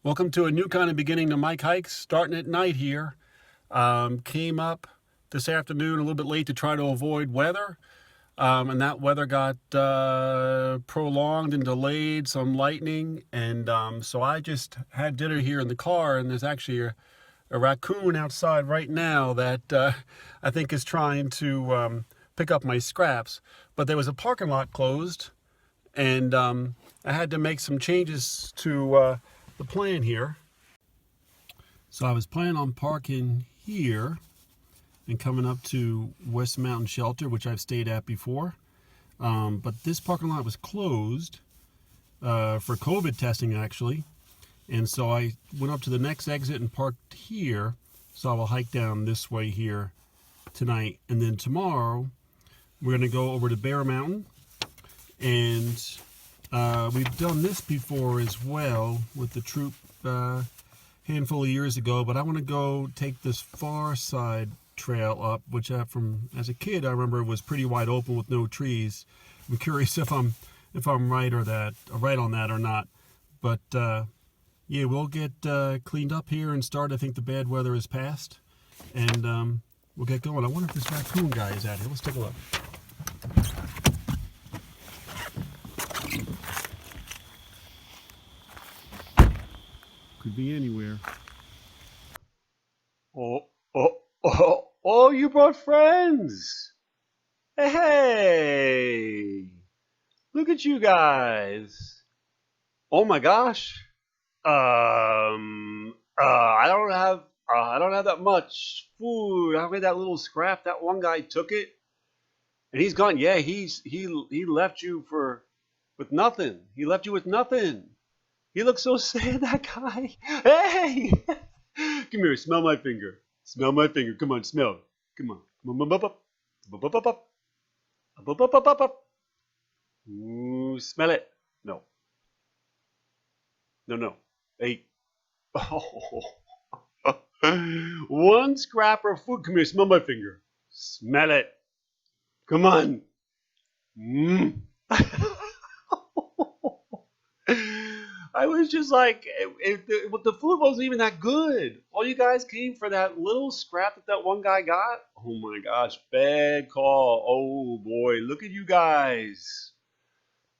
Welcome to a new kind of beginning to Mike Hikes, starting at night here. Came up this afternoon a little bit late to try to avoid weather, and that weather got prolonged and delayed, some lightning, and so I just had dinner here in the car, and there's actually a raccoon outside right now that I think is trying to pick up my scraps. But there was a parking lot closed, and I had to make some changes to the plan here. So I was planning on parking here and coming up to West Mountain Shelter, which I've stayed at before. But this parking lot was closed for COVID testing, actually. And so I went up to the next exit and parked here. So I will hike down this way here tonight. And then tomorrow, we're going to go over to Bear Mountain. And we've done this before as well with the troop handful of years ago, but I want to go take this far side trail up, which from as a kid I remember was pretty wide open with no trees. I'm curious if I'm right on that or not. But yeah, we'll get cleaned up here and start. I think the bad weather is past, and we'll get going. I wonder if this raccoon guy is out here. Let's take a look. Could be anywhere. Oh, you brought friends. Hey, look at you guys. Oh my gosh. I don't have that much food. I made that little scrap. That one guy took it and he's gone. Yeah, he left you with nothing. He left you with nothing. He looks so sad, that guy. Hey! Come here, smell my finger. Smell my finger. Come on, smell. Come on. Come on, up, up. Up, up, up. Up, up, up, up, up. Ooh, smell it. No. No. Hey. Oh. One scrap of food. Come here, smell my finger. Smell it. Come on. I was just like, the food wasn't even that good. All you guys came for that little scrap that one guy got. Oh my gosh, bad call. Oh boy, look at you guys.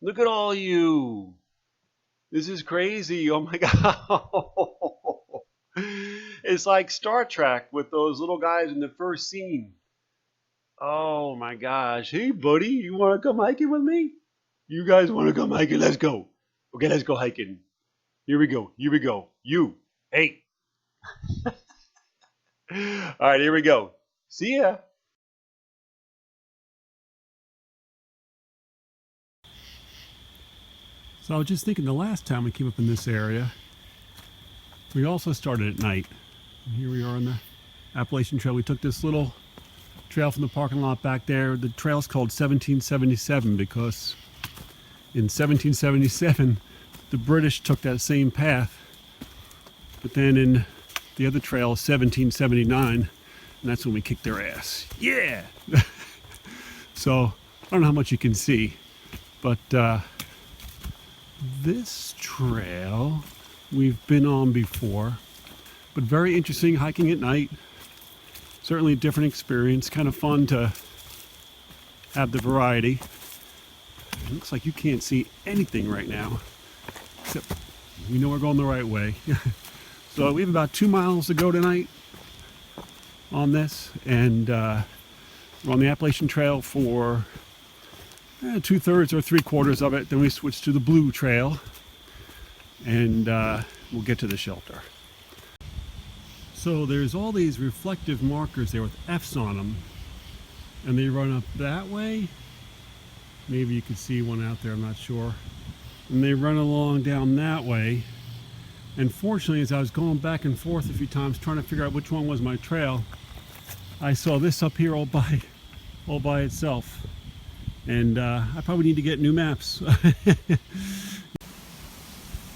Look at all you. This is crazy. Oh my God. It's like Star Trek with those little guys in the first scene. Oh my gosh. Hey buddy, you want to come hiking with me? You guys want to come hiking? Let's go. Okay, let's go hiking. Here we go. You. Hey. All right, here we go. See ya. So I was just thinking the last time we came up in this area, we also started at night. And here we are on the Appalachian Trail. We took this little trail from the parking lot back there. The trail's called 1777 because in 1777, the British took that same path, but then in the other trail, 1779, and that's when we kicked their ass. Yeah! So, I don't know how much you can see, but this trail we've been on before, but very interesting hiking at night. Certainly a different experience, kind of fun to have the variety. It looks like you can't see anything right now. Except we know we're going the right way. So we have about 2 miles to go tonight on this, and we're on the Appalachian Trail for 2/3 or 3/4 of it. Then we switch to the Blue Trail, and we'll get to the shelter. So there's all these reflective markers there with F's on them, and they run up that way. Maybe you can see one out there, I'm not sure. And they run along down that way. And fortunately, as I was going back and forth a few times trying to figure out which one was my trail, I saw this up here all by itself. And I probably need to get new maps.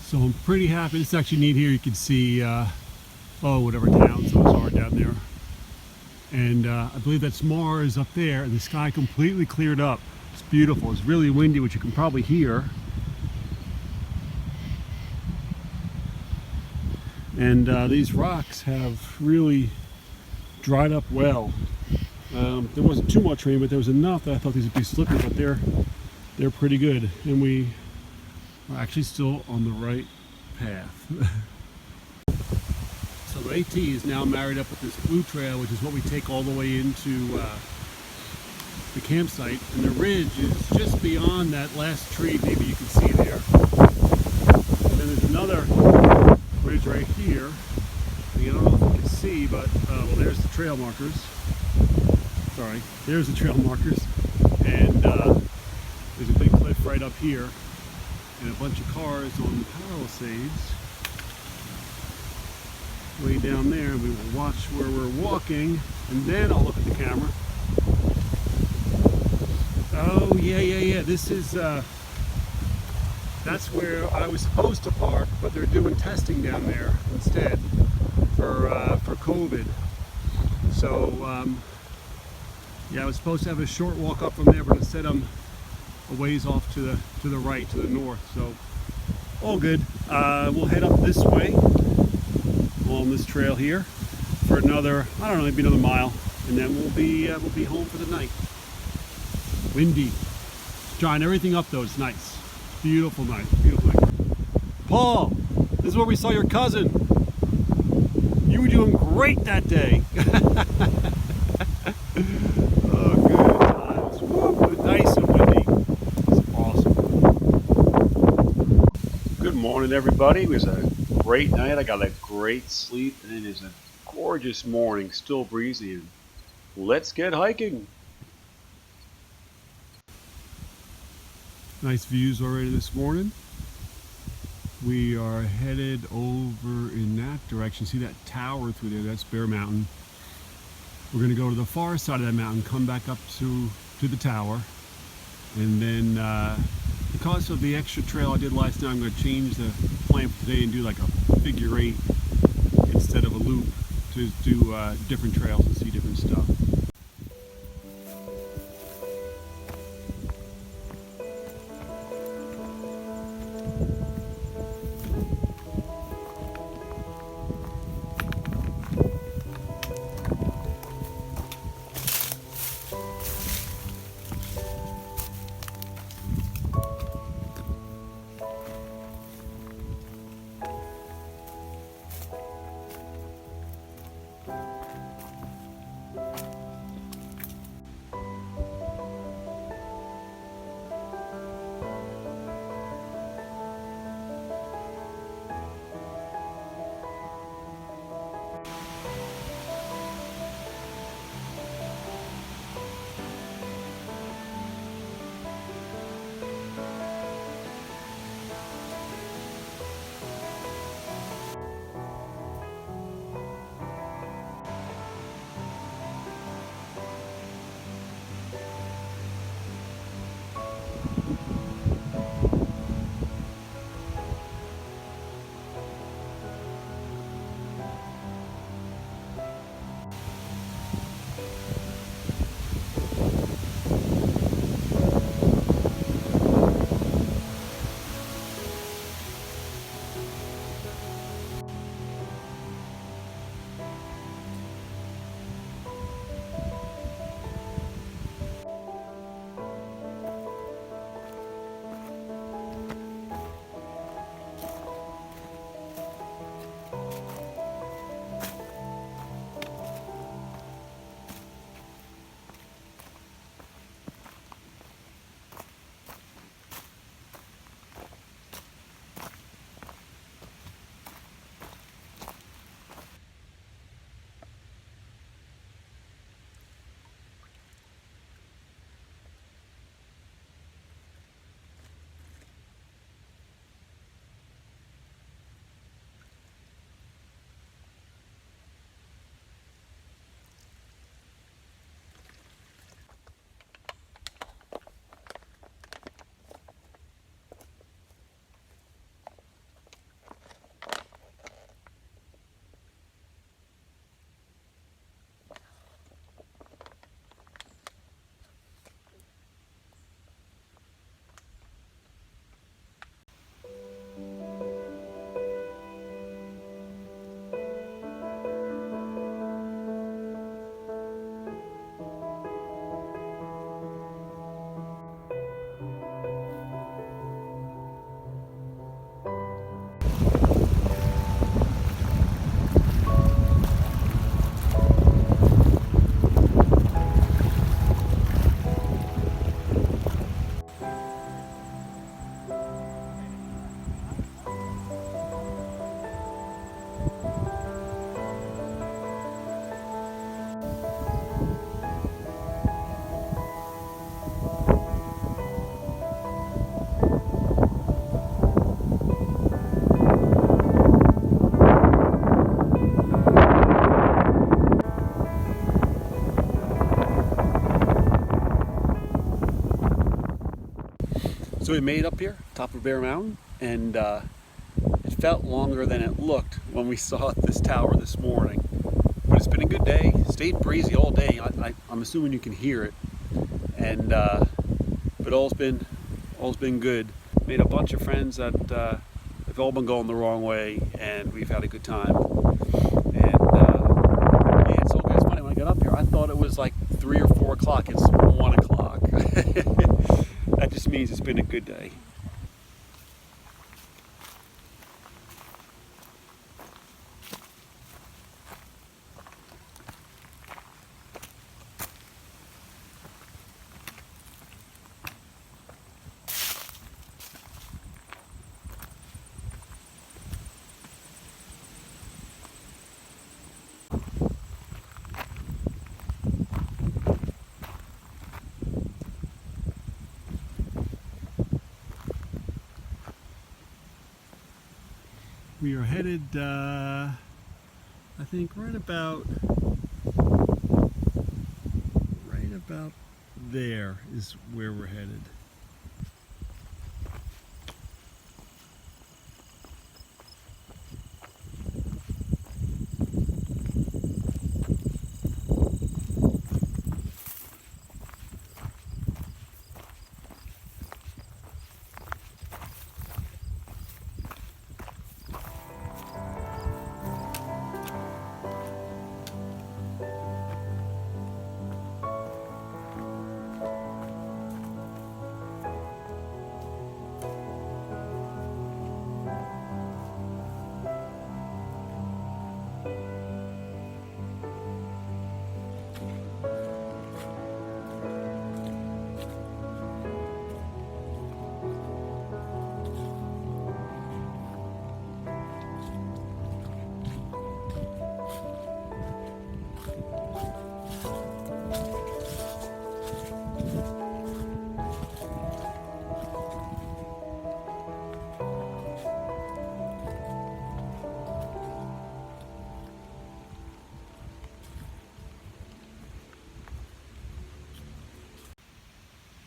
So I'm pretty happy. It's actually neat here. You can see, whatever towns those are down there. And I believe that's Mars up there. And the sky completely cleared up. It's beautiful. It's really windy, which you can probably hear. And these rocks have really dried up well. There wasn't too much rain, but there was enough that I thought these would be slippery, but they're pretty good. And we are actually still on the right path. So AT is now married up with this blue trail, which is what we take all the way into the campsite. And the ridge is just beyond that last tree, maybe you can see there. And then there's another ridge right here. I don't know if you can see, but well, there's the trail markers. Sorry, there's the trail markers. And there's a big cliff right up here, and a bunch of cars on the Palisades way down there. We will watch where we're walking, and then I'll look at the camera. Oh yeah. This is that's where I was supposed to park, but they're doing testing down there instead for COVID. So yeah, I was supposed to have a short walk up from there, but instead I'm a ways off to the right, to the north. So all good. We'll head up this way along this trail here for another, I don't know, maybe another mile, and then we'll be home for the night. Windy, drying everything up though. It's nice, beautiful night, beautiful night. Paul, this is where we saw your cousin. You were doing great that day. Oh, good times. Woo, nice and windy. It's awesome. Good morning, everybody. It was a great night. I got a great sleep, and it is a gorgeous morning, still breezy. And let's get hiking. Nice views already this morning. We are headed over in that direction. See that tower through there? That's Bear Mountain. We're going to go to the far side of that mountain, come back up to the tower, and then because of the extra trail I did last night, I'm going to change the plan for today and do like a figure 8 instead of a loop to do different trails and see different stuff. So we made up here, top of Bear Mountain, and it felt longer than it looked when we saw this tower this morning. But it's been a good day. Stayed breezy all day. I'm assuming you can hear it, and but all's been good. Made a bunch of friends that have all been going the wrong way, and we've had a good time. And yeah, it's all good. It's funny, when I got up here, I thought it was like 3 or 4 o'clock. It's 1 o'clock. That just means it's been a good day. We are headed, I think, right about there is where we're headed.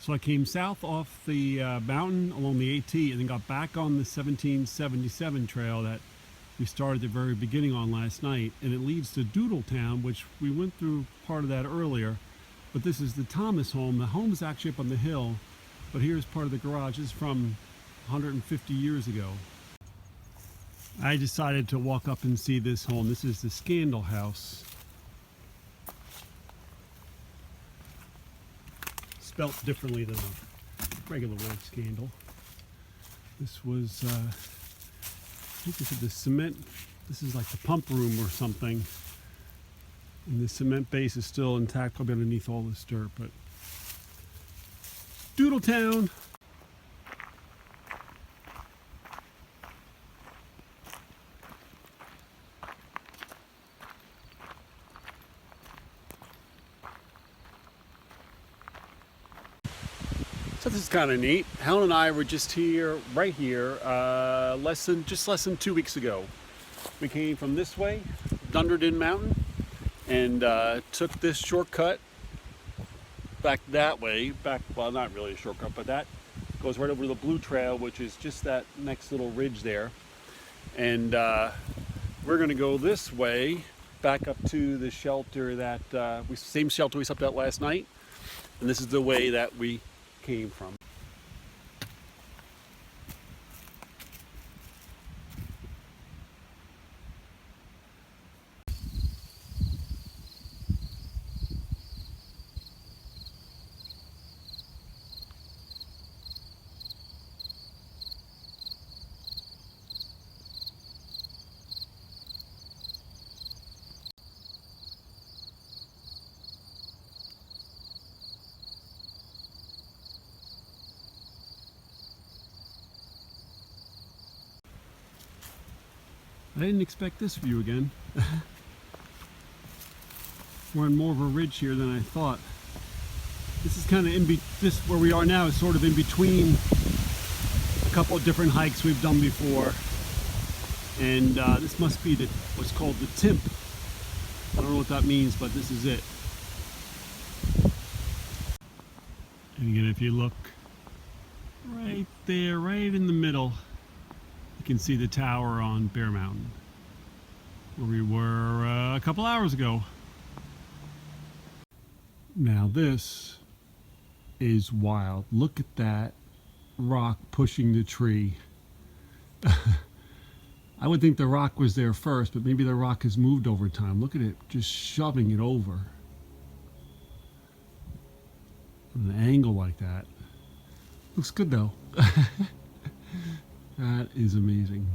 So I came south off the mountain along the AT and then got back on the 1777 trail that we started at the very beginning on last night, and it leads to Doodletown, which we went through part of that earlier. But this is the Thomas home. The home is actually up on the hill, but here's part of the garage. This is from 150 years ago. I decided to walk up and see this home. This is the Scandal House. Spelt differently than a regular word Scandal. This was, I think this is the cement, this is like the pump room or something. And the cement base is still intact, probably underneath all this dirt, but Doodletown. So this is kind of neat. Helen and I were just here, right here, less than 2 weeks ago. We came from this way, Dunderton Mountain, and took this shortcut back that way. Well, not really a shortcut, but that goes right over to the Blue Trail, which is just that next little ridge there. And we're going to go this way, back up to the shelter that same shelter we slept at last night. And this is the way that we came from. I didn't expect this view again. We're on more of a ridge here than I thought. This is kind of this where we are now is sort of in between a couple of different hikes we've done before. And this must be what's called the Timp. I don't know what that means, but this is it. And again, if you look, Right there, right in the middle. You can see the tower on Bear Mountain, where we were a couple hours ago. Now this is wild. Look at that rock pushing the tree. I would think the rock was there first, but maybe the rock has moved over time. Look at it just shoving it over. An angle like that. Looks good though. That is amazing.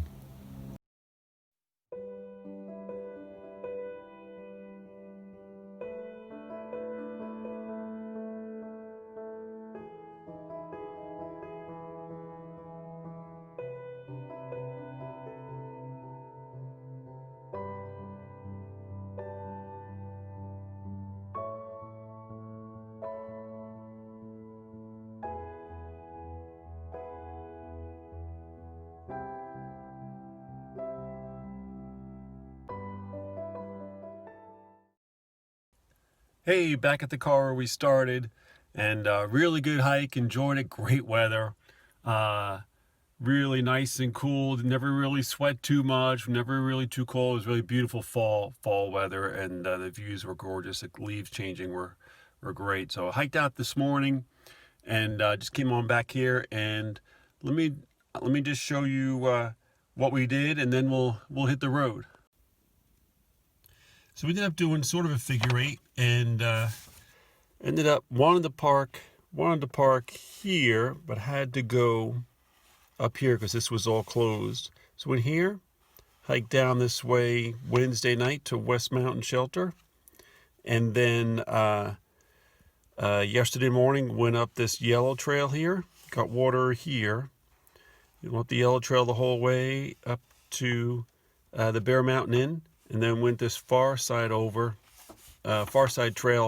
Hey, back at the car where we started, and really good hike. Enjoyed it. Great weather. Really nice and cool. Never really sweat too much. Never really too cold. It was really beautiful fall weather, and the views were gorgeous. The leaves changing were great. So I hiked out this morning, and just came on back here. And let me just show you what we did, and then we'll hit the road. So we ended up doing sort of a figure eight, and wanted to park here, but had to go up here because this was all closed. So in here, hiked down this way Wednesday night to West Mountain Shelter, and then yesterday morning went up this yellow trail here. Got water here. Went up the yellow trail the whole way up to the Bear Mtn Inn. And then went this far side trail up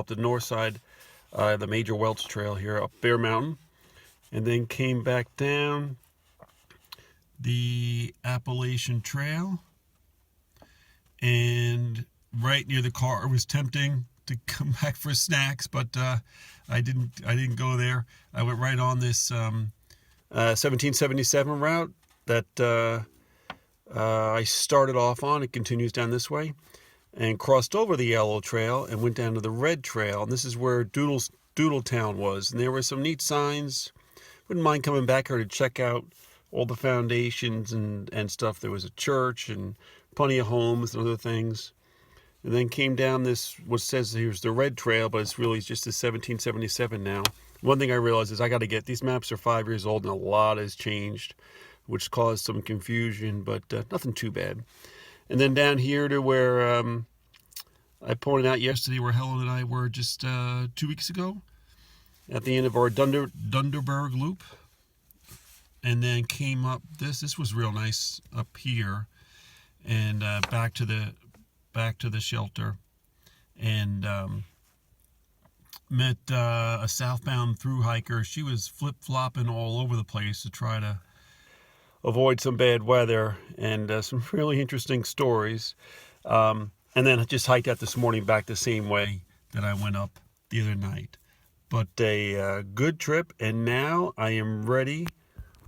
the north side, the Major Welch Trail here up Bear Mountain. And then came back down the Appalachian Trail. And right near the car, it was tempting to come back for snacks, but I didn't go there. I went right on this 1777 route that I started off on. It continues down this way, and crossed over the yellow trail and went down to the red trail. And this is where Doodletown was. And there were some neat signs. Wouldn't mind coming back here to check out all the foundations and stuff. There was a church and plenty of homes and other things. And then came down this, what says here's the red trail, but it's really just the 1777 now. One thing I realized is I got to get, these maps are 5 years old and a lot has changed, which caused some confusion, but nothing too bad. And then down here to where I pointed out yesterday, where Helen and I were just 2 weeks ago, at the end of our Dunderberg loop. And then came up this was real nice up here, and back to the shelter, and met a southbound through hiker. She was flip-flopping all over the place to try to avoid some bad weather, and some really interesting stories. And then I just hiked out this morning back the same way that I went up the other night. But a good trip, and now I am ready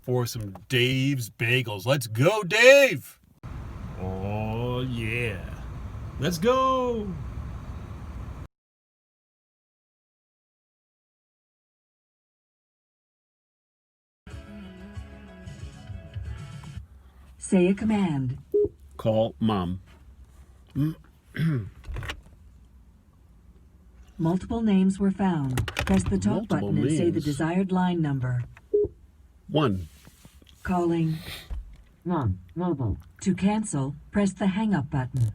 for some Dave's Bagels. Let's go, Dave! Oh, yeah. Let's go! Say a command. Call Mom. Multiple names were found. Press the talk Multiple button and say the names. desired line number. 1. Calling. 1. Mobile. To cancel, press the hang up button.